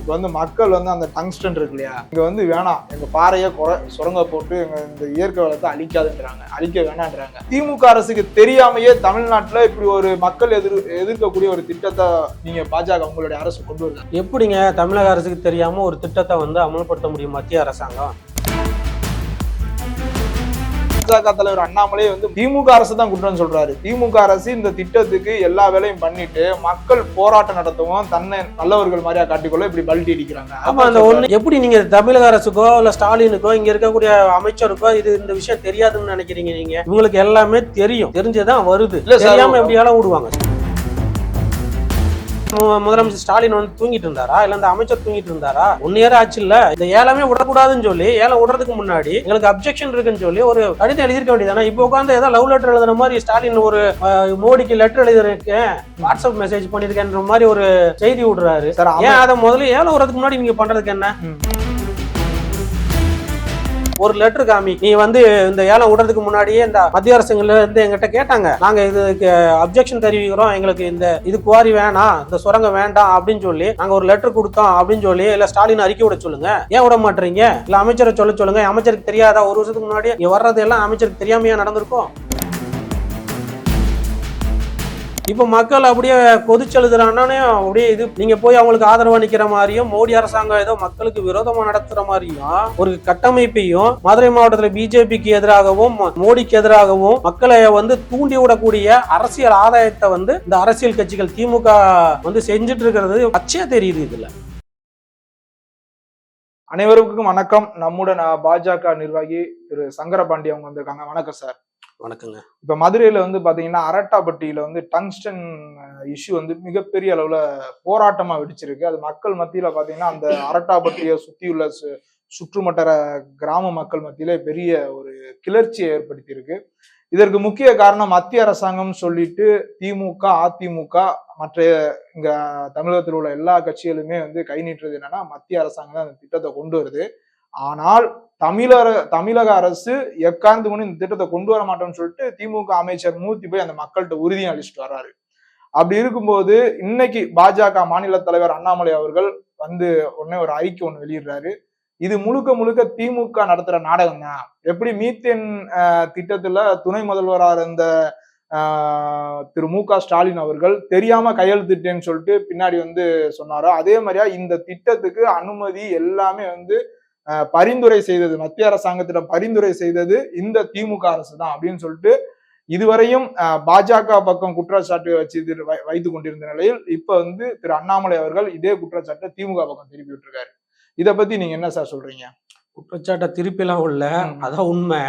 இப்போ வந்து மக்கள் வந்து அந்த டங்ஸ்டன் இருக்கு இல்லையா, இங்க வந்து வேணாம், எங்க பாறையை சுரங்க போட்டு எங்க இந்த இயற்கை வளத்தை அழிக்காதுன்றாங்க, அழிக்க வேணான்றாங்க. திமுக அரசுக்கு தெரியாமையே தமிழ்நாட்டுல இப்படி ஒரு மக்கள் எதிர்க்கக்கூடிய ஒரு திட்டத்தை நீங்க பாஜக உங்களுடைய அரசு கொண்டு வருது. எப்படிங்க தமிழக அரசுக்கு தெரியாம ஒரு திட்டத்தை வந்து அமல்படுத்த முடியும் மத்திய அரசாங்கம்? பாஜக தலைவர் அண்ணாமலை வந்து திமுக அரசு தான் குற்றம் சொல்றாரு. திமுக அரசு இந்த திட்டத்துக்கு எல்லா வேலையும் பண்ணிட்டு மக்கள் போராட்டம் நடத்தவும் தன்னை நல்லவர்கள் மாதிரியா காட்டிக்கொள்ள இப்படி பல்டி அடிக்கிறாங்க. ஆமா, அந்த ஒண்ணு எப்படி நீங்க தமிழக அரசுக்கோ இல்ல ஸ்டாலினுக்கோ இங்க இருக்கக்கூடிய அமைச்சருக்கோ இது இந்த விஷயம் தெரியாதுன்னு நினைக்கிறீங்க? நீங்க இவங்களுக்கு எல்லாமே தெரியும், தெரிஞ்சதான் வருது, தெரியாம எப்படியாலும் விடுவாங்க. முதலமைச்சர் ஸ்டாலின் வந்து தூங்கிட்டு இருந்தாரா இல்ல இந்த அமைச்சர் தூங்கிட்டு இருந்தாரா? 1 இயர் ஆச்சு இல்ல. இந்த ஏலமே விடக்கூடாதுன்னு சொல்லி ஏலம் விடுறதுக்கு முன்னாடி எங்களுக்கு அப்செக்ஷன் இருக்குன்னு சொல்லி ஒரு கடிதம் எழுதிருக்க வேண்டியதானே. இப்போ உட்காந்து ஏதோ லவ் லெட்டர் எழுதுற மாதிரி ஸ்டாலின் ஒரு மோடிக்கு லெட்டர் எழுதிருக்கேன், வாட்ஸ்அப் மெசேஜ் பண்ணிருக்கேன்ற மாதிரி ஒரு செய்தி விடுறாரு. ஏன் அதை முதல்ல ஏலம் விடுறதுக்கு முன்னாடி நீங்க பண்றதுக்கு என்ன? ஒரு லெட்டர் காமி, நீ வந்து இந்த ஏலம் விடுறதுக்கு முன்னாடியே இந்த மத்திய அரசுல இருந்து எங்கிட்ட கேட்டாங்க, நாங்க இதுக்கு அப்செக்ஷன் தெரிவிக்கிறோம், எங்களுக்கு இந்த இது குவாரி வேணாம், இந்த சுரங்க வேண்டாம் அப்படின்னு சொல்லி நாங்க ஒரு லெட்டர் கொடுத்தோம் அப்படின்னு சொல்லி இல்ல ஸ்டாலின் அறிக்கை விட சொல்லுங்க. ஏன் விட மாட்டீங்க? இல்ல அமைச்சரை சொல்லுங்க. அமைச்சருக்கு தெரியாதா? ஒரு வருஷத்துக்கு முன்னாடி இங்க வர்றது எல்லாம் அமைச்சருக்கு தெரியாமையா நடந்திருக்கும்? இப்ப மக்கள் அப்படியே கொதிச்செழுதுறானே அப்படியே இது நீங்க போய் அவங்களுக்கு ஆதரவா நிக்கிற மாதிரியும் மோடி அரசாங்கம் ஏதோ மக்களுக்கு விரோதமா நடத்துற மாதிரியும் ஒரு கட்டமைப்பையும் மதுரை மாவட்டத்துல பிஜேபிக்கு எதிராகவும் மோடிக்கு எதிராகவும் மக்களை வந்து தூண்டி விடக்கூடிய அரசியல் ஆதாயத்தை வந்து இந்த அரசியல் கட்சிகள் திமுக வந்து செஞ்சுட்டு இருக்கிறது பச்சையா தெரியுது. இதுல அனைவருக்கும் வணக்கம். நம்முடன் பாஜக நிர்வாகி திரு சங்கரபாண்டி அவங்க வந்திருக்காங்க. வணக்கம் சார். வணக்கங்க. இப்ப மதுரையில வந்து பாத்தீங்கன்னா அரட்டாப்பட்டியில வந்து டங்ஸ்டன் இஷ்யூ வந்து மிகப்பெரிய அளவுல போராட்டமா வெடிச்சிருக்கு. அது மக்கள் மத்தியில பாத்தீங்கன்னா அந்த அரட்டாப்பட்டியை சுத்தியுள்ள சுற்றுமட்டர கிராம மக்கள் மத்தியில பெரிய ஒரு கிளர்ச்சியை ஏற்படுத்தி இருக்கு. இதற்கு முக்கிய காரணம் மத்திய அரசாங்கம் சொல்லிட்டு திமுக, அதிமுக, மற்ற இங்க தமிழகத்தில் உள்ள எல்லா கட்சிகளுமே வந்து கை நீட்டுறது என்னன்னா மத்திய அரசாங்கம் தான் அந்த திட்டத்தை கொண்டு வருது. ஆனால் தமிழக அரசு எக்காந்து கொண்டு இந்த திட்டத்தை கொண்டு வர மாட்டோம்னு சொல்லிட்டு திமுக அமைச்சர் மூர்த்தி போய் அந்த மக்கள்கிட்ட உறுதியும் அளிச்சுட்டு வர்றாரு. அப்படி இருக்கும்போது இன்னைக்கு பாஜக மாநில தலைவர் அண்ணாமலை அவர்கள் வந்து உடனே ஒரு அறிக்கை ஒண்ணு வெளியிடுறாரு. இது முழுக்க முழுக்க திமுக நடத்துற நாடகம் தான். எப்படி மீத்தேன் திட்டத்துல துணை முதல்வராக இருந்த திரு மு.க. ஸ்டாலின் அவர்கள் தெரியாம கையெழுத்திட்டேன்னு சொல்லிட்டு பின்னாடி வந்து சொன்னாரோ, அதே மாதிரியா இந்த திட்டத்துக்கு அனுமதி எல்லாமே வந்து பரிந்துரை செய்தது, மத்திய அரசாங்கத்திடம் பரிந்துரை செய்தது இந்த திமுக அரசு தான் அப்படின்னு சொல்லிட்டு இதுவரையும் பாஜக பக்கம் குற்றச்சாட்டு வச்சு வைத்து கொண்டிருந்த நிலையில் இப்ப வந்து திரு அண்ணாமலை அவர்கள் இதே குற்றச்சாட்டை திமுக பக்கம் திருப்பி விட்டுருக்காரு. இதை பத்தி நீங்க என்ன சார் சொல்றீங்க? குற்றச்சாட்டை திருப்பிலாம் உள்ள அதான் உண்மை.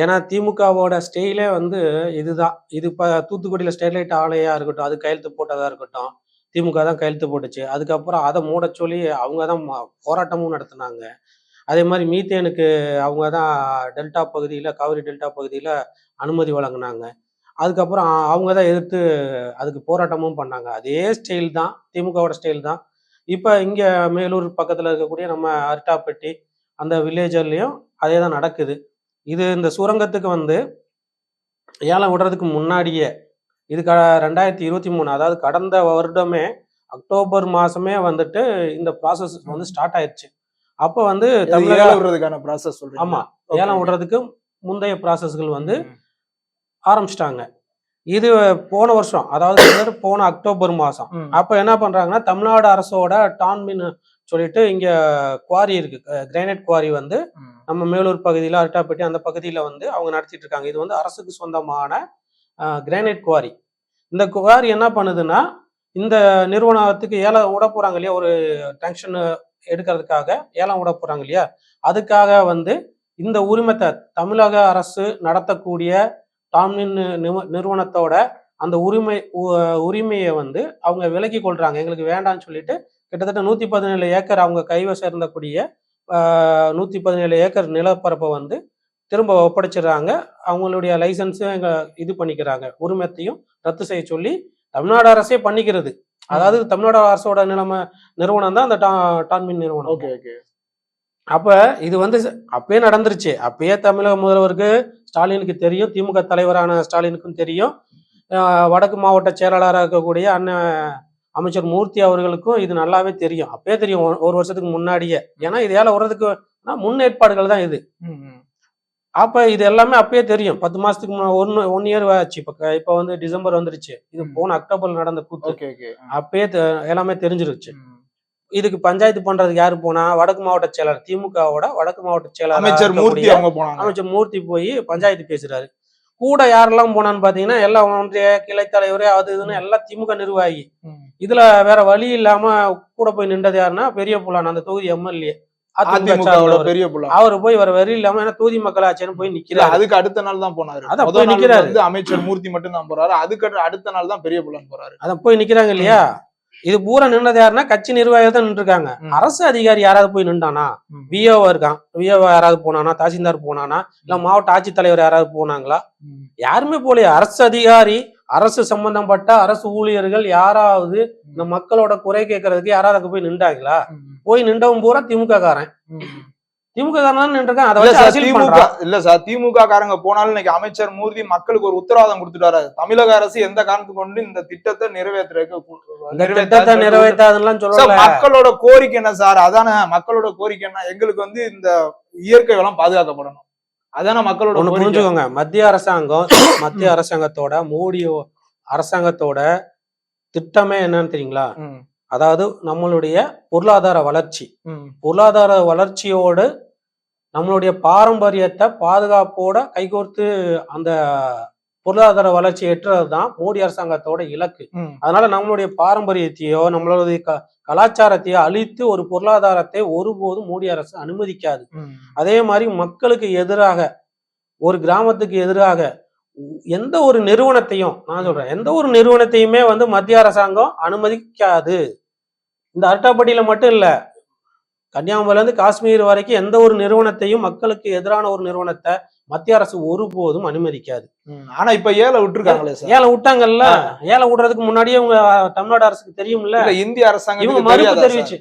ஏன்னா திமுகவோட ஸ்டைலே வந்து இதுதான். இது தூத்துக்குடியில ஸ்டெர்லைட் ஆலையா இருக்கட்டும், அது கையெழுத்து போட்டதா இருக்கட்டும், திமுக தான் கையெழுத்து போட்டுச்சு. அதுக்கப்புறம் அதை மூட சொல்லி அவங்க தான் போராட்டமும் நடத்தினாங்க. அதே மாதிரி மீத்தேனுக்கு அவங்க தான் டெல்டா பகுதியில், காவிரி டெல்டா பகுதியில் அனுமதி வழங்கினாங்க. அதுக்கப்புறம் அவங்க தான் எதிர்த்து அதுக்கு போராட்டமும் பண்ணாங்க. அதே ஸ்டைல் தான், திமுகவோட ஸ்டைல் தான். இப்போ இங்கே மேலூர் பக்கத்தில் இருக்கக்கூடிய நம்ம அரட்டாப்பட்டி அந்த வில்லேஜர்லேயும் அதே தான் நடக்குது. இது இந்த சுரங்கத்துக்கு வந்து ஏலம் விடுறதுக்கு முன்னாடியே இது 2023 அதாவது கடந்த வருடமே அக்டோபர் மாதமே வந்துட்டு இந்த ப்ராசஸ் வந்து ஸ்டார்ட் ஆயிடுச்சு. அப்போ வந்து விடுறதுக்கான ப்ராசஸ் சொல்றீங்க? ஆமா, ஏலம் விடுறதுக்கு முந்தைய ப்ராசஸ்கள் வந்து ஆரம்பிச்சிட்டாங்க. இது போன வருஷம், அதாவது போன அக்டோபர் மாதம். அப்போ என்ன பண்றாங்கன்னா தமிழ்நாடு அரசோட டான்மின் சொல்லிட்டு இங்க குவாரி இருக்கு, கிரானைட் குவாரி வந்து நம்ம மேலூர் பகுதியில் அரட்டாப்பட்டி அந்த பகுதியில் வந்து அவங்க நடத்திட்டு இருக்காங்க. இது வந்து அரசுக்கு சொந்தமான கிரானைட் குவாரி. இந்த குவாரி என்ன பண்ணுதுன்னா இந்த நிறுவனத்துக்கு ஏலம் விட போறாங்க இல்லையா, ஒரு டென்ஷன் எடுக்கிறதுக்காக ஏலம் விட போறாங்க இல்லையா, அதுக்காக வந்து இந்த உரிமத்தை தமிழக அரசு நடத்தக்கூடிய டாம்னின் நிறுவனத்தோட அந்த உரிமையை வந்து அவங்க விலக்கி கொள்றாங்க. எங்களுக்கு வேண்டாம்னு சொல்லிட்டு கிட்டத்தட்ட 117 ஏக்கர் அவங்க கைவசம் இருந்தக்கூடிய 117 ஏக்கர் நிலப்பரப்பை வந்து திரும்ப ஒப்படைச்சிடுறாங்க. அவங்களுடைய லைசன்ஸும் இது பண்ணிக்கிறாங்க, உரிமத்தையும் ரத்து செய்ய சொல்லி தமிழ்நாடு அரசே பண்ணிக்கிறது. அதாவது தமிழ்நாடு அரசோட நிறுவனம் தான் அந்த டான்மின் நிறுவனம். அப்ப இது வந்து அப்பயே நடந்துருச்சு. அப்பயே தமிழக முதல்வருக்கு ஸ்டாலினுக்கு தெரியும், திமுக தலைவரான ஸ்டாலினுக்கும் தெரியும், வடக்கு மாவட்ட செயலாளராக இருக்கக்கூடிய அண்ணன் அமைச்சர் மூர்த்தி அவர்களுக்கும் இது நல்லாவே தெரியும். அப்பயே தெரியும் ஒரு வருஷத்துக்கு முன்னாடியே. ஏன்னா இது ஏல வர்றதுக்கு முன்னேற்பாடுகள் தான் இது. அப்ப இது எல்லாமே அப்பயே தெரியும். 10 மாசத்துக்கு ஒன் இயர் ஆச்சு. இப்ப வந்து டிசம்பர் வந்துருச்சு. இது போன அக்டோபர்ல நடந்த கூத்து. அப்பயே எல்லாமே தெரிஞ்சிருச்சு. இதுக்கு பஞ்சாயத்து பண்றதுக்கு யாரு போனா, வடக்கு மாவட்ட செயலர், திமுகவோட வடக்கு மாவட்ட செயலர் அமைச்சர் மூர்த்தி போய் பஞ்சாயத்து பேசுறாரு. கூட யாரெல்லாம் போனான்னு பாத்தீங்கன்னா எல்லாம் ஒன்றிய கிளை தலைவரே அது இதுன்னு எல்லாம் திமுக நிர்வாகி. இதுல வேற வழி இல்லாம கூட போய் நின்றது யாருன்னா பெரிய புலான், அந்த தொகுதி எம்எல்ஏ பெரிய புலா. அவரு போய் வர வரி இல்லாம ஏன்னா தொகுதி மக்களாச்சேன்னு போய் நிக்கிறாரு. அதுக்கு அடுத்த நாள் தான் போனாரு. அதான் போய் நிக்கிறாரு. அமைச்சர் மூர்த்தி மட்டும் தான் போறாரு. அதுக்கு அடுத்த நாள் தான் பெரிய புலான் போறாரு. அதான் போய் நிக்கிறாங்க இல்லையா. இது பூரா நின்றது யாருன்னா கட்சி நிர்வாகிகள் தான் நின்று இருக்காங்க. அரசு அதிகாரி யாராவது போய் நின்றானா, விஓ இருக்கான், விஓ யாராவது போனானா, தாசில்தார் போனானா, இல்ல மாவட்ட ஆட்சித்தலைவர் யாராவது போனாங்களா? யாருமே போலையா. அரசு அதிகாரி, அரசு சம்பந்தப்பட்ட அரசு ஊழியர்கள் யாராவது இந்த மக்களோட குறை கேட்கறதுக்கு யாராவது போய் நின்றாங்களா? போய் நின்றவன் பூரா திமுக காரன். திமுக காரன் நின்றுருக்கான். இல்ல சார், திமுக காரங்க போனாலும் இன்னைக்கு அமைச்சர் மூர்த்தி மக்களுக்கு ஒரு உத்தரவாதம் கொடுத்துட்டாரு. தமிழக அரசு எந்த காரணத்துக்கு கொண்டு இந்த திட்டத்தை நிறைவேற்றாதுன்னு சொல்லல. மக்களோட கோரிக்கை என்ன சார்? அதான மக்களோட கோரிக்கை என்ன? எங்களுக்கு வந்து இந்த இயற்கை வளம் பாதுகாக்கப்படணும். அதான மக்களோட புரிஞ்சுக்கோங்க. மத்திய அரசாங்கத்தோட மோடி அரசாங்கத்தோட திட்டமே என்னன்னு தெரியுங்களா? அதாவது நம்மளுடைய பொருளாதார வளர்ச்சியோடு நம்மளுடைய பாரம்பரியத்தை பாதுகாப்போட கைகோர்த்து அந்த பொருளாதார வளர்ச்சி எட்டுறதுதான் மோடி அரசாங்கத்தோட இலக்கு. அதனால நம்மளுடைய பாரம்பரியத்தையோ நம்மளுடைய கலாச்சாரத்தையோ அழித்து ஒரு பொருளாதாரத்தை ஒருபோதும் மோடி அரசு அனுமதிக்காது. அதே மாதிரி மக்களுக்கு எதிராக, ஒரு கிராமத்துக்கு எதிராக எந்த ஒரு நிறுவனத்தையும், நான் சொல்றேன், எந்த ஒரு நிறுவனத்தையுமே வந்து மத்திய அரசாங்கம் அனுமதிக்காது. இந்த அரட்டாப்பட்டியில மட்டும் இல்ல, கன்னியாகுமரியில இருந்து காஷ்மீர் வரைக்கும் எந்த ஒரு நிறுவனத்தையும், மக்களுக்கு எதிரான ஒரு நிறுவனத்தை மத்திய அரசு ஒருபோதும் அனுமதிக்காது. ஆனா இப்ப ஏல விட்டுருக்காங்களே சார். ஏல விட்டாங்கல்ல. ஏல விடுறதுக்கு முன்னாடியே உங்க தமிழ்நாடு அரசுக்கு தெரியும்ல. இந்திய அரசாங்கம் இவங்க மறுப்பு தெரிவிச்சு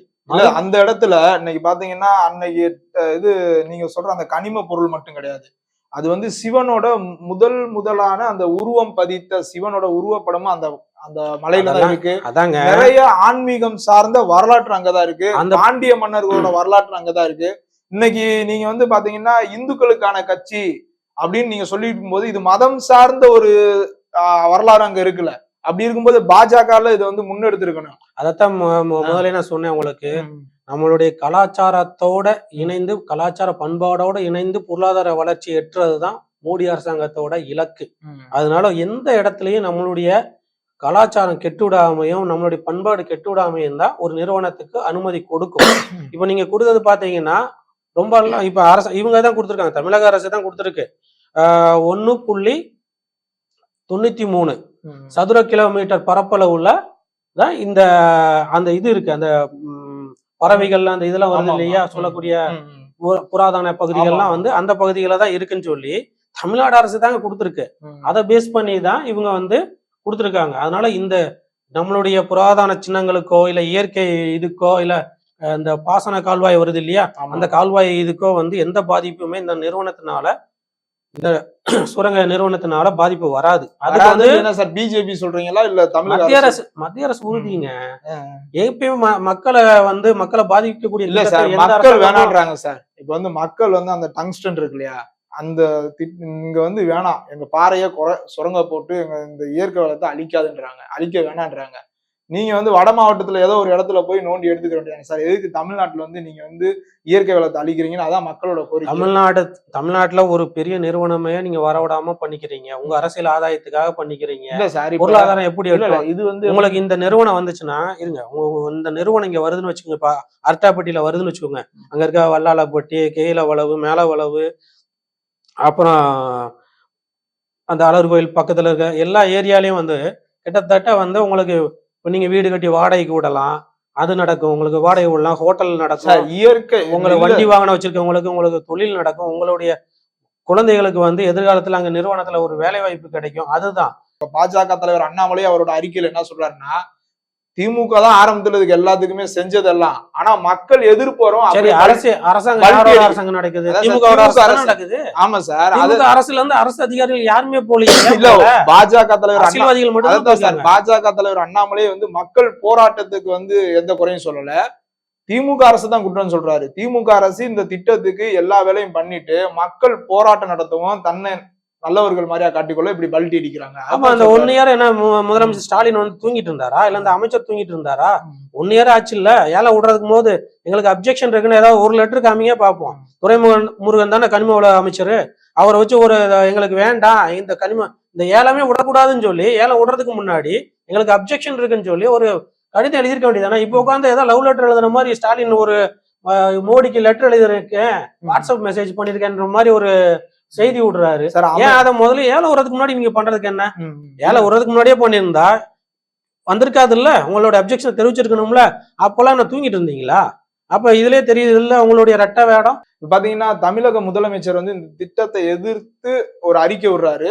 அந்த இடத்துல இன்னைக்கு பாத்தீங்கன்னா, அன்னைக்கு இது நீங்க சொல்ற அந்த கனிம பொருள் மட்டும் கிடையாது. அது வந்து சிவனோட முதலான அந்த உருவம் பதித்த சிவனோட உருவப்படமும் அந்த அந்த மலையில தான் இருக்கு. அதாங்க நிறைய ஆன்மீகம் சார்ந்த வரலாற்று அங்கதான் இருக்கு. அந்த பாண்டிய மன்னர்களோட வரலாற்று அங்கதான் இருக்கு. இன்னைக்கு நீங்க வந்து பாத்தீங்கன்னா இந்துக்களுக்கான கட்சி அப்படின்னு நீங்க சொல்லிட்டு போது இது மதம் சார்ந்த ஒரு வரலாறு அங்க இருக்குல்ல. அப்படி இருக்கும்போது பாஜக இதை வந்து முன்னெடுத்திருக்கணும். அதத்தான் முதல்ல நான் சொன்னேன் உங்களுக்கு. நம்மளுடைய கலாச்சாரத்தோட இணைந்து, கலாச்சார பண்பாடோட இணைந்து பொருளாதார வளர்ச்சி எட்டுறதுதான் மோடி அரசாங்கத்தோட இலக்கு. அதனால எந்த இடத்துலயும் நம்மளுடைய கலாச்சாரம் கெட்டுவிடாமையும் நம்மளுடைய பண்பாடு கெட்டுவிடாமையும் தான் ஒரு நிறுவனத்துக்கு அனுமதி கொடுக்கும். இப்ப நீங்க கொடுத்தது பாத்தீங்கன்னா ரொம்ப இப்ப அரசு இவங்க தான் கொடுத்துருக்காங்க, தமிழக அரசு தான் கொடுத்துருக்கு. 1.93 சதுர கிலோமீட்டர் பரப்பளவுல தான் இந்த அந்த இது இருக்கு. அந்த பறவைகள் அந்த இதெல்லாம் வருது இல்லையா, சொல்லக்கூடிய புராதன பகுதிகள்லாம் வந்து அந்த பகுதிகள தான் இருக்குன்னு சொல்லி தமிழ்நாடு அரசு தாங்க கொடுத்துருக்கு. அதை பேஸ் பண்ணி தான் இவங்க வந்து கொடுத்துருக்காங்க. அதனால இந்த நம்மளுடைய புராதன சின்னங்களுக்கோ இல்ல இயற்கை இதுக்கோ இல்ல இந்த பாசன கால்வாய் வருது இல்லையா, அந்த கால்வாய் இதுக்கோ வந்து எந்த பாதிப்புமே இந்த நிறுவனத்தினால, இந்த சுரங்க நிறுவனத்தினால பாதிப்பு வராது. அது வந்து என்ன சார் பிஜேபி சொல்றீங்களா இல்ல மத்திய அரசு உறுதிங்க. எப்பயுமே மக்களை பாதிக்கக்கூடிய இல்ல சார், மக்கள் வேணான்றாங்க சார். இப்ப வந்து மக்கள் வந்து அந்த டங்ஸ்டன் இருக்கு இல்லையா, அந்த இங்க வந்து வேணாம், எங்க பாறைய சுரங்க போட்டு எங்க இந்த இயற்கை வளத்தை அழிக்க வேணான்றாங்க. நீங்க வந்து வட மாவட்டத்துல ஏதோ ஒரு இடத்துல போய் நோண்டி எடுத்துக்க வேண்டியது சார். எதுக்கு தமிழ்நாட்டுல வந்து நீங்க வந்து இயற்கை வளத்தை அழிக்கிறீங்கன்னு அதான் மக்களோட கோரிக்கை. தமிழ்நாட்டுல ஒரு பெரிய நிறுவனமே நீங்க வரவிடாம பண்ணிக்கிறீங்க, உங்க அரசியல் ஆதாயத்துக்காக பண்ணிக்கிறீங்க. இல்ல சார், பொருளாதாரம் எப்படி இது வந்து உங்களுக்கு இந்த நிறுவனம் வந்துச்சுன்னா இருங்க, இந்த நிறுவனம் இங்க வருதுன்னு வச்சுக்கோங்க. இப்ப அரட்டாப்பட்டியில வருதுன்னு வச்சுக்கோங்க. அங்க இருக்க வல்லாளப்பட்டி, கெயில வளவு, மேல வளவு, அப்புறம் அந்த அழகர் கோயில் பக்கத்துல இருக்க எல்லா ஏரியாலையும் வந்து கிட்டத்தட்ட வந்து உங்களுக்கு இப்போ நீங்க வீடு கட்டி வாடகைக்கு விடலாம், அது நடக்கும். உங்களுக்கு வாடகை விடலாம், ஹோட்டல் நடக்கும், இயற்கை உங்களுக்கு வண்டி வாகனம் வச்சிருக்கவங்களுக்கு தொழில் நடக்கும், உங்களுடைய குழந்தைகளுக்கு வந்து எதிர்காலத்துல அங்க நிறுவனத்துல ஒரு வேலை வாய்ப்பு கிடைக்கும். அதுதான் பாஜக தலைவர் அண்ணாமலை அவரோட அறிக்கையில என்ன சொல்றாருன்னா, திமுக தான் ஆரம்பத்துல இதுக்கு எல்லாத்துக்குமே செஞ்சதெல்லாம். ஆனா மக்கள் எதிர்ப்பு வரும். சரி, அரசாங்கம் யாரோட அரசாங்கம் நடக்குது? திமுக அரசு நடக்குது. ஆமா சார், திமுக அரசுல இருந்து அரசு அதிகாரிகள் யாருமே போலீங்க. இல்ல, பாஜக தலைவர் அரசியல்வாதிகள் மட்டும் சார். பாஜக தலைவர் அண்ணாமலை வந்து மக்கள் போராட்டத்துக்கு வந்து எந்த குறையும் சொல்லல. திமுக அரசு தான் குற்றம் சொல்றாரு. திமுக அரசு இந்த திட்டத்துக்கு எல்லா வேலையும் பண்ணிட்டு மக்கள் போராட்டம் நடத்தவும் தன்னை நல்லவர்கள் மாதிரியா காட்டிக்கொள்ள இப்படி பல்ட்டி அடிக்கிறாங்க. ஆமா, அந்த 1 இயர் என்ன முதலமைச்சர் ஸ்டாலின் வந்து தூங்கிட்டு இருந்தாரா, இல்ல இந்த அமைச்சர் தூங்கிட்டு இருந்தாரா? 1 இயர் ஆச்சு இல்ல. ஏலம் விடுறதுக்கு போது எங்களுக்கு அப்ஜெக்ஷன் இருக்குன்னு ஏதாவது ஒரு லெட்டர் காமிங்க பாப்போம். துரைமுருகன் தானே கனிம வள அமைச்சர், அவரை வச்சு ஒரு எங்களுக்கு வேண்டாம் இந்த ஏலமே விடக்கூடாதுன்னு சொல்லி, ஏலம் விடுறதுக்கு முன்னாடி எங்களுக்கு அப்ஜெக்ஷன் இருக்குன்னு சொல்லி ஒரு கடிதம் எழுதிருக்க வேண்டியதானே. இப்போ உட்காந்து ஏதோ லவ் லெட்டர் எழுதுன மாதிரி ஸ்டாலின் ஒரு மோடிக்கு லெட்டர் எழுதிருக்கேன், வாட்ஸ்அப் மெசேஜ் பண்ணிருக்கேன்ற மாதிரி ஒரு செய்தி விடுறாரு. ஏன் அதை முதல்ல ஏலம் விடுறதுக்கு முன்னாடி நீங்க பண்றதுக்கு என்ன? ஏலம் விடுறதுக்கு முன்னாடியே பண்ணியிருந்தா வந்திருக்காது இல்ல, உங்களோட அப்ஜெக்ஷன் தெரிவிச்சிருக்கணும்ல. அப்பெல்லாம் நான் தூங்கிட்டு இருந்தீங்களா? அப்ப இதுலயே தெரியுது இல்ல உங்களுடைய ரெட்ட வேடம். பாத்தீங்கன்னா தமிழக முதலமைச்சர் வந்து இந்த திட்டத்தை எதிர்த்து ஒரு அறிக்கை விடுறாரு.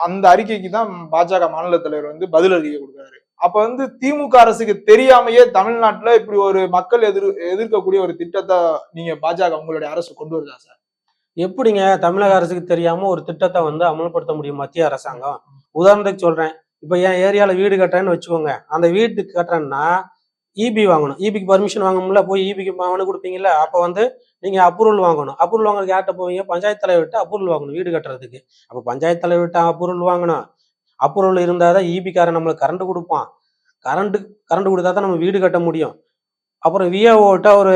அந்த அறிக்கைக்கு தான் பாஜக மாநில தலைவர் வந்து பதில் அறிக்கை கொடுக்குறாரு. அப்ப வந்து திமுக அரசுக்கு தெரியாமையே தமிழ்நாட்டுல இப்படி ஒரு மக்கள் எதிர்க்கக்கூடிய ஒரு திட்டத்தை நீங்க பாஜக உங்களுடைய அரசு கொண்டு வருதா சார்? எப்படிங்க தமிழக அரசுக்கு தெரியாம ஒரு திட்டத்தை வந்து அமல்படுத்த முடியும் மத்திய அரசாங்கம்? உதாரணத்துக்கு சொல்றேன், இப்ப என் ஏரியால வீடு கட்டுறேன்னு வச்சுக்கோங்க. அந்த வீட்டுக்கு கட்டுறேன்னா இபி வாங்கணும். இபிக்கு பர்மிஷன் வாங்கணும்ல, போய் இபிக்கு மனு கொடுப்பீங்கல்ல. அப்ப வந்து நீங்க அப்ரூவல் வாங்கணும். அப்ரூவல் வாங்குறதுக்கு யார்கிட்ட போவீங்க? பஞ்சாயத்து தலைவர்கிட்ட அப்ரூவல் வாங்கணும் வீடு கட்டுறதுக்கு. அப்ப பஞ்சாயத்து தலைவர்கிட்ட அப்ரூவல் வாங்கணும். அப்ரூவல் இருந்தாதான் இபிக்காரன் நம்மளுக்கு கரண்ட் கொடுப்பான். கரண்ட் கொடுத்தா தான் நம்ம வீடு கட்ட முடியும். அப்புறம் விஏஓட்ட ஒரு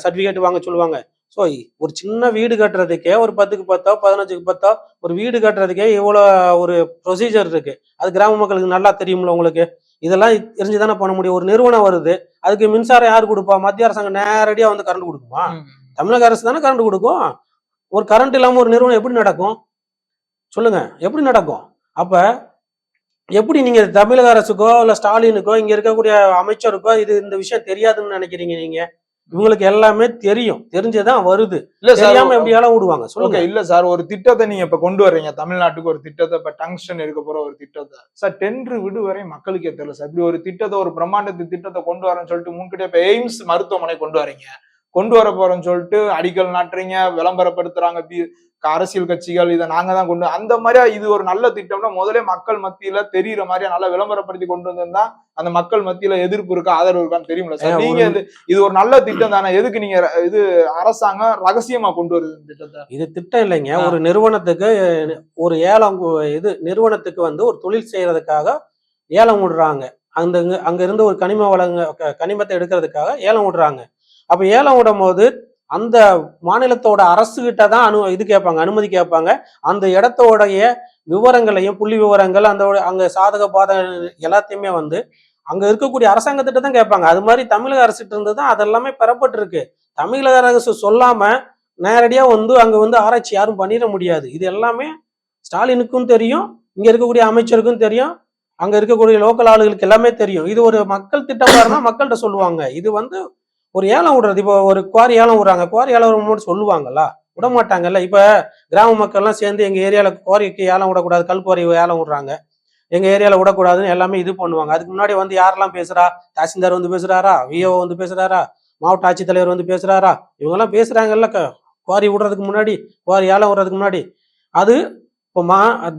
சர்டிபிகேட் வாங்க சொல்லுவாங்க. ஸோ ஒரு சின்ன வீடு கட்டுறதுக்கே ஒரு 10க்கு 10 15க்கு 10 ஒரு வீடு கட்டுறதுக்கே இவ்வளோ ஒரு ப்ரொசீஜர் இருக்கு. அது கிராம மக்களுக்கு நல்லா தெரியும்ல உங்களுக்கு. இதெல்லாம் தெரிஞ்சுதானே பண்ண முடியும். ஒரு நிறுவனம் வருது, அதுக்கு மின்சாரம் யார் கொடுப்பா? மத்திய அரசாங்கம் நேரடியா வந்து கரண்ட் கொடுக்குமா? தமிழக அரசு தானே கரண்ட் கொடுக்கும். ஒரு கரண்ட் இல்லாம ஒரு நிறுவனம் எப்படி நடக்கும் சொல்லுங்க? எப்படி நடக்கும்? அப்ப எப்படி நீங்க தமிழக அரசுக்கோ இல்ல ஸ்டாலினுக்கோ இங்க இருக்கக்கூடிய அமைச்சருக்கோ இந்த விஷயம் தெரியாதுன்னு நினைக்கிறீங்க? நீங்க இவங்களுக்கு எல்லாமே தெரியும், தெரிஞ்சதான் வருது. இல்ல தெரியாம எப்படியாலும் விடுவாங்க சொல்லுங்க. இல்ல சார், ஒரு திட்டத்தை நீங்க இப்ப கொண்டு வர்றீங்க தமிழ்நாட்டுக்கு, ஒரு திட்டத்தை, இப்ப டங்ஸ்டன் இருக்க போற ஒரு திட்டத்தை சார், டெண்டர் விடு வரை மக்களுக்கே தெரியல சார். இப்படி ஒரு திட்டத்தை, ஒரு பிரம்மாண்டத்து திட்டத்தை கொண்டு வரேன்னு சொல்லிட்டு முன்கிட்டே இப்ப எய்ம்ஸ் மருத்துவமனை கொண்டு வரீங்க, கொண்டு வர போறோம்னு சொல்லிட்டு அடிக்கல் நாட்டுறீங்க, விளம்பரப்படுத்துறாங்க அரசியல் கட்சிகள், இதை நாங்க தான் கொண்டு. அந்த மாதிரியா இது ஒரு நல்ல திட்டம்னா முதலே மக்கள் மத்தியில தெரியுற மாதிரியா நல்லா விளம்பரப்படுத்தி கொண்டு வந்திருந்தா அந்த மக்கள் மத்தியில எதிர்ப்பு இருக்கா ஆதரவு இருக்கான்னு தெரியுமில்ல சார். நீங்க இது ஒரு நல்ல திட்டம் தானே, எதுக்கு நீங்க இது அரசாங்கம் ரகசியமா கொண்டு வருது திட்டத்தை? இது திட்டம் இல்லைங்க. ஒரு நிறுவனத்துக்கு ஒரு ஏலம், நிறுவனத்துக்கு வந்து ஒரு தொழில் செய்யறதுக்காக ஏலம் விடுறாங்க. அங்க இருந்து ஒரு கனிமத்தை எடுக்கிறதுக்காக ஏலம் விடுறாங்க. அப்ப ஏலம் விடும் போது அந்த மாநிலத்தோட அரசு கிட்ட தான் அனுமதி கேட்பாங்க. அந்த இடத்தோடைய விவரங்களையும், புள்ளி விவரங்கள், அங்க சாதக பாதக எல்லாத்தையுமே வந்து அங்க இருக்கக்கூடிய அரசாங்கத்திட்ட தான் கேட்பாங்க. அது மாதிரி தமிழக அரசுகிட்ட இருந்து தான் அதெல்லாமே பெறப்பட்டிருக்கு. தமிழக அரசு சொல்லாம நேரடியா வந்து அங்க வந்து ஆராய்ச்சி யாரும் பண்ணிட முடியாது. இது எல்லாமே ஸ்டாலினுக்கும் தெரியும், இங்க இருக்கக்கூடிய அமைச்சருக்கும் தெரியும், அங்க இருக்கக்கூடிய லோக்கல் ஆளுகளுக்கு எல்லாமே தெரியும். இது ஒரு மக்கள் திட்டமா இருந்தா மக்கள்கிட்ட சொல்லுவாங்க. இது வந்து ஒரு ஏலம் விடுறது. இப்போ ஒரு குவாரி ஏலம் விடுறாங்க, குவாரி ஏலம் விடும்போது சொல்லுவாங்கல்ல, விட மாட்டாங்கல்ல. இப்ப கிராம மக்கள்லாம் சேர்ந்து எங்க ஏரியால குவாரிக்கு ஏலம் விடக்கூடாது, கல் குவாரி ஏலம் விடுறாங்க, எங்க ஏரியால விடக்கூடாதுன்னு எல்லாமே இது பண்ணுவாங்க. அதுக்கு முன்னாடி வந்து யாரெல்லாம் பேசுறா? தாசில்தார் வந்து பேசுறாரா, விஓ வந்து பேசுறாரா, மாவட்ட ஆட்சித்தலைவர் வந்து பேசுறாரா? இவங்கெல்லாம் பேசுறாங்கல்ல குவாரி விடுறதுக்கு முன்னாடி, குவாரி ஏலம் விடுறதுக்கு முன்னாடி. அது இப்போ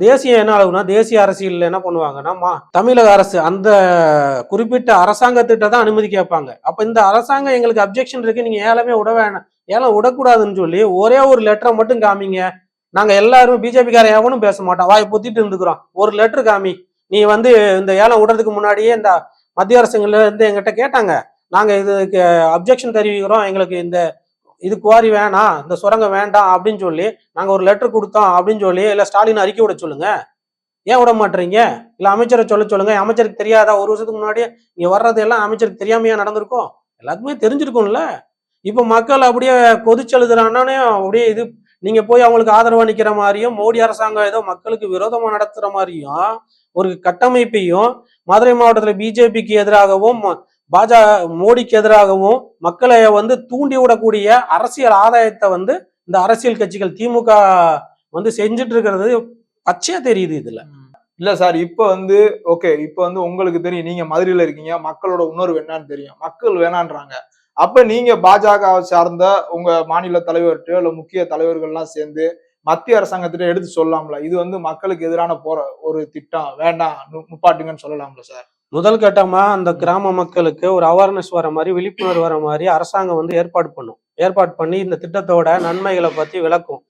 தேசியம் என்ன ஆகுனா, தேசிய அரசியல் என்ன பண்ணுவாங்கன்னா, தமிழக அரசு அந்த குறிப்பிட்ட அரசாங்கத்திட்ட தான் அனுமதி கேட்பாங்க. அப்ப இந்த அரசாங்கம் எங்களுக்கு அப்ஜெக்ஷன் இருக்கு, நீங்க ஏலமே விட வேணாம், ஏலம் விடக்கூடாதுன்னு சொல்லி ஒரே ஒரு லெட்டரை மட்டும் காமிங்க. நாங்க எல்லாரும் பிஜேபிக்காரன் எவனும் பேச மாட்டோம், வாய் பொத்திட்டு இருந்துக்கிறோம். ஒரு லெட்டர் காமி, நீ வந்து இந்த ஏலம் விடுறதுக்கு முன்னாடியே இந்த மத்திய அரசுல இருந்து எங்கிட்ட கேட்டாங்க, நாங்க இதுக்கு அப்ஜெக்ஷன் தெரிவிக்கிறோம், எங்களுக்கு இது குவாரி வேணாம், இந்த சுரங்கம் வேண்டாம் அப்படின்னு சொல்லி நாங்க ஒரு லெட்டர் கொடுத்தோம் அப்படின்னு சொல்லி இல்ல ஸ்டாலின் அறிக்கை விட சொல்லுங்க. ஏன் விட மாட்டீங்க? இல்ல அமைச்சரை சொல்லுங்க. அமைச்சருக்கு தெரியாதா? ஒரு வருஷத்துக்கு முன்னாடியே இங்க வர்றது எல்லாம் அமைச்சருக்கு தெரியாமையா நடந்திருக்கும்? எல்லாத்துக்குமே தெரிஞ்சிருக்கும்ல. இப்ப மக்கள் அப்படியே கொதிச்செழுதுறானே, அப்படியே நீங்க போய் அவங்களுக்கு ஆதரவா நிக்கிற மாதிரியும், மோடி அரசாங்கம் ஏதோ மக்களுக்கு விரோதமா நடத்துற மாதிரியும் ஒரு கட்டமைப்பையும், மதுரை மாவட்டத்துல பிஜேபிக்கு எதிராகவும் மோடிக்கு எதிராகவும் மக்களை வந்து தூண்டி விடக்கூடிய அரசியல் ஆதாயத்தை வந்து இந்த அரசியல் கட்சிகள் திமுக வந்து செஞ்சுட்டு இருக்கிறது பச்சையா தெரியுது இதுல. இல்ல சார், இப்ப வந்து ஓகே, இப்ப வந்து உங்களுக்கு தெரியும், நீங்க மதுரையில இருக்கீங்க, மக்களோட உணர்வு என்னன்னு தெரியும், மக்கள் வேணான்றாங்க. அப்ப நீங்க பாஜக சார்ந்த உங்க மாநில தலைவர்கிட்டயோ இல்ல முக்கிய தலைவர்கள்லாம் சேர்ந்து மத்திய அரசாங்கத்திட்ட எடுத்து சொல்லலாம்ல, இது வந்து மக்களுக்கு எதிரான ஒரு திட்டம், வேண்டாம் முப்பாட்டுங்கன்னு சொல்லலாம்ல சார்? முதல் கட்டமா அந்த கிராம மக்களுக்கு ஒரு அவேர்னஸ் வர மாதிரி, விழிப்புணர்வு வர மாதிரி அரசாங்கம் வந்து ஏற்பாடு பண்ணும். ஏற்பாடு பண்ணி இந்த திட்டத்தோட நன்மைகளை பத்தி விளக்கும்.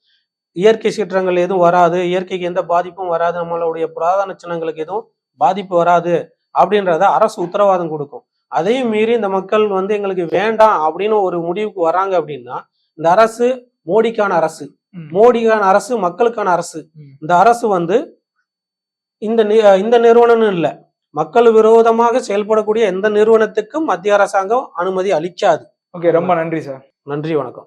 இயற்கை சீற்றங்கள் எதுவும் வராது, இயற்கைக்கு எந்த பாதிப்பும் வராது, நம்மளுடைய புராதன சின்னங்களுக்கு எதுவும் பாதிப்பு வராது அப்படின்றத அரசு உத்தரவாதம் கொடுக்கும். அதையும் மீறி இந்த மக்கள் வந்து எங்களுக்கு வேண்டாம் அப்படின்னு ஒரு முடிவுக்கு வராங்க அப்படின்னா, இந்த அரசு மோடிக்கான அரசு, மோடிக்கான அரசு மக்களுக்கான அரசு. இந்த அரசு வந்து இந்த நிறுவனம்னு இல்லை, மக்கள் விரோதமாக செயல்படக்கூடிய எந்த நிறுவனத்துக்கும் மத்திய அரசாங்கம் அனுமதி அளிக்காது. ஓகே, ரொம்ப நன்றி சார். நன்றி, வணக்கம்.